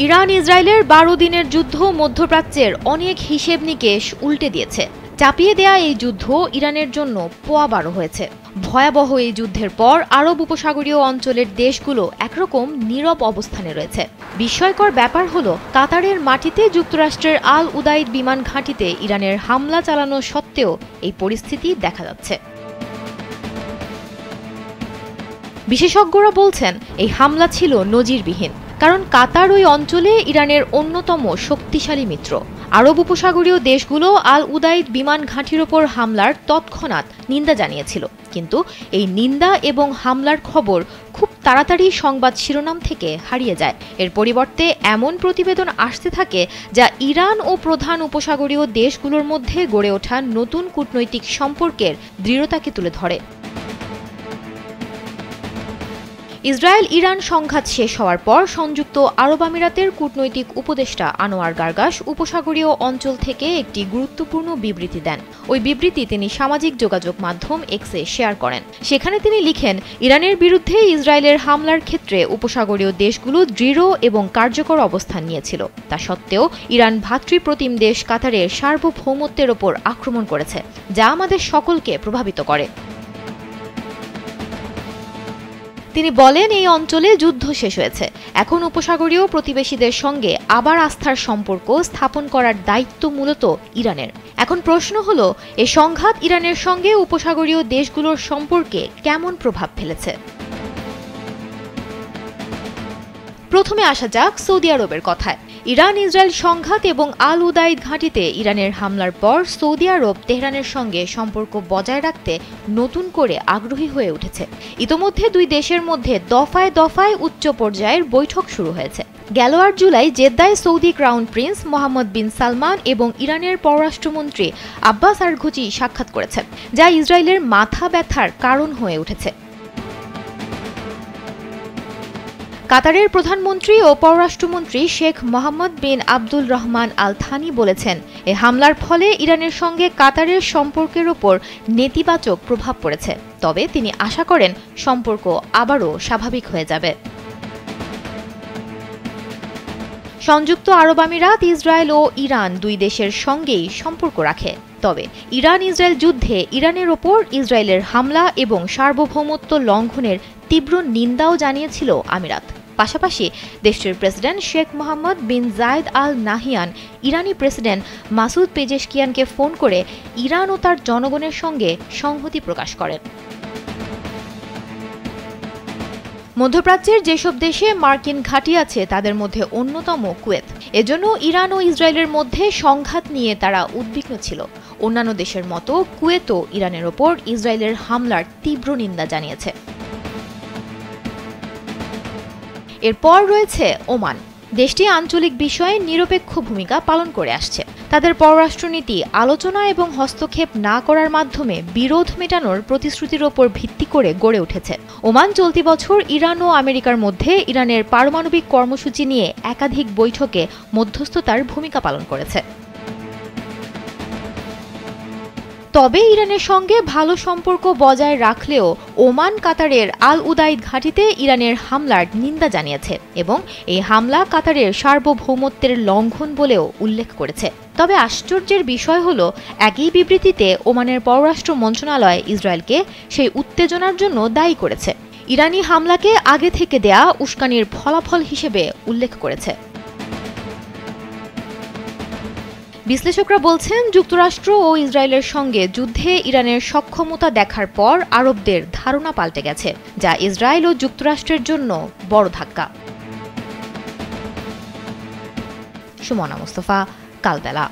Iran ইসরায়েলের ১২ দিনের যুদ্ধ মধ্যপ্রাচ্যের অনেক হিসেব নিকেশ উল্টে দিয়েছে। চাপিয়ে দেয়া এই যুদ্ধ ইরানের জন্য পোয়াবারো হয়েছে। ভয়াবহ এই যুদ্ধের পর আরব উপসাগরীয় অঞ্চলের দেশগুলো একরকম নীরব অবস্থানে রয়েছে। বিস্ময়কর ব্যাপার হলো, কাতারের মাটিতে যুক্তরাষ্ট্রের আল উদাইদ বিমান ঘাঁটিতে ইরানের হামলা চালানো সত্ত্বেও এই পরিস্থিতি দেখা যাচ্ছে। বিশেষজ্ঞরা বলছেন, এই হামলা ছিল নজিরবিহীন, কারণ কাতার ওই অঞ্চলে ইরানের অন্যতম শক্তিশালী মিত্র। আরব উপসাগরীয় দেশগুলো আল উদাইদ বিমান ঘাঁটির ওপর হামলার তৎক্ষণাৎ নিন্দা জানিয়েছিল, কিন্তু এই নিন্দা এবং হামলার খবর খুব তাড়াতাড়ি সংবাদ শিরোনাম থেকে হারিয়ে যায়। এর পরিবর্তে এমন প্রতিবেদন আসতে থাকে যা ইরান ও প্রধান উপসাগরীয় দেশগুলোর মধ্যে গড়ে ওঠা নতুন কূটনৈতিক সম্পর্কের দৃঢ়তাকে তুলে ধরে। ইসরায়েল ইরান সংঘাত শেষ হওয়ার পর সংযুক্ত আরব আমিরাতের কূটনৈতিক উপদেষ্টা আনোয়ার গার্গাস উপসাগরীয় অঞ্চল থেকে একটি গুরুত্বপূর্ণ বিবৃতি দেন। ওই বিবৃতি তিনি সামাজিক যোগাযোগ মাধ্যম এক্সে শেয়ার করেন। সেখানে তিনি লিখেন, ইরানের বিরুদ্ধে ইসরায়েলের হামলার ক্ষেত্রে উপসাগরীয় দেশগুলো দৃঢ় এবং কার্যকর অবস্থান নিয়েছিল। তা সত্ত্বেও ইরান ভ্রাতৃপ্রতিম দেশ কাতারের সার্বভৌমত্বের ওপর আক্রমণ করেছে, যা আমাদের সকলকে প্রভাবিত করে। তিনি বলেন, এই অঞ্চলে যুদ্ধ শেষ হয়েছে। এখন উপসাগরীয় প্রতিবেশীদের সঙ্গে আবার আস্থার সম্পর্ক স্থাপন করার দায়িত্ব মূলত ইরানের। এখন প্রশ্ন হলো, এই সংঘাত ইরানের সঙ্গে উপসাগরীয় দেশগুলোর সম্পর্কে কেমন প্রভাব ফেলেছে। প্রথমে আসা যাক সৌদি আরবের কথায়। ইরান ইসরায়েল সংঘাত এবং আল উদাইদ ঘাঁটিতে ইরানের হামলার পর সৌদি আরব তেহরানের সঙ্গে সম্পর্ক বজায় রাখতে নতুন করে আগ্রহী হয়ে উঠেছে। ইতোমধ্যে দুই দেশের মধ্যে দফায় দফায় উচ্চ পর্যায়ের বৈঠক শুরু হয়েছে। গেল ৮ জুলাই জেদ্দায় Saudi crown prince Mohammed bin Salman এবং ইরানের পররাষ্ট্রমন্ত্রী আব্বাস আরঘচি সাক্ষাৎ করেছেন, যা ইসরায়েলের মাথা ব্যথার কারণ হয়ে উঠেছে। কাতারের প্রধানমন্ত্রী ও পররাষ্ট্রমন্ত্রী শেখ মোহাম্মদ বিন আব্দুল রহমান আল থানি বলেছেন, এই হামলার ফলে ইরানের সঙ্গে কাতারের সম্পর্কের ওপর নেতিবাচক প্রভাব পড়েছে, তবে তিনি আশা করেন সম্পর্ক আবারও স্বাভাবিক হয়ে যাবে। সংযুক্ত আরব আমিরাত, ইসরায়েল ও ইরান দুই দেশের সঙ্গেই সম্পর্ক রাখে, তবে ইরান ইসরায়েল যুদ্ধে ইরানের ওপর ইসরায়েলের হামলা এবং সার্বভৌমত্ব লঙ্ঘনের তীব্র নিন্দাও জানিয়েছিল আমিরাত। পাশাপাশি দেশটির প্রেসিডেন্ট শেখ মোহাম্মদ বিন জায়েদ আল নাহিয়ান ইরানি প্রেসিডেন্ট মাসুদ পেজেশকিয়ানকে ফোন করে ইরান ও তার জনগণের সঙ্গে সংহতি প্রকাশ করেন। মধ্যপ্রাচ্যের যেসব দেশে মার্কিন ঘাঁটি আছে তাদের মধ্যে অন্যতম কুয়েত। এজন্য ইরান ও ইসরায়েলের মধ্যে সংঘাত নিয়ে তারা উদ্বিগ্ন ছিল। অন্যান্য দেশের মতো কুয়েতও ইরানের ওপর ইসরায়েলের হামলার তীব্র নিন্দা জানিয়েছে। এরপর রয়েছে ওমান। দেশটি আঞ্চলিক বিষয়ে নিরপেক্ষ ভূমিকা পালন করে আসছে। তাদের পররাষ্ট্রনীতি আলোচনা এবং হস্তক্ষেপ না করার মাধ্যমে বিরোধ মেটানোর প্রতিশ্রুতির ওপর ভিত্তি করে গড়ে উঠেছে। ওমান চলতি বছর ইরান ও আমেরিকার মধ্যে ইরানের পারমাণবিক কর্মসূচি নিয়ে একাধিক বৈঠকে মধ্যস্থতার ভূমিকা পালন করেছে। তবে ইরানের সঙ্গে ভালো সম্পর্ক বজায় রাখলেও ওমান কাতারের আল উদাইদ ঘাঁটিতে ইরানের হামলার নিন্দা জানিয়েছে এবং এই হামলা কাতারের সার্বভৌমত্বের লঙ্ঘন বলেও উল্লেখ করেছে। তবে আশ্চর্যের বিষয় হলো, একই বিবৃতিতে ওমানের পররাষ্ট্র মন্ত্রণালয় ইসরায়েলকে সেই উত্তেজনার জন্য দায়ী করেছে। ইরানি হামলাকে আগে থেকে দেয়া উস্কানির ফলাফল হিসেবে উল্লেখ করেছে। বিশ্লেষকরা বলছেন, যুক্তরাষ্ট্র ও ইসরায়েলের সঙ্গে যুদ্ধে ইরানের সক্ষমতা দেখার পর আরবদের ধারণা পাল্টে গেছে, যা ইসরায়েল ও যুক্তরাষ্ট্রের জন্য বড় ধাক্কা। সুমনা মুস্তফা, কালবেলা।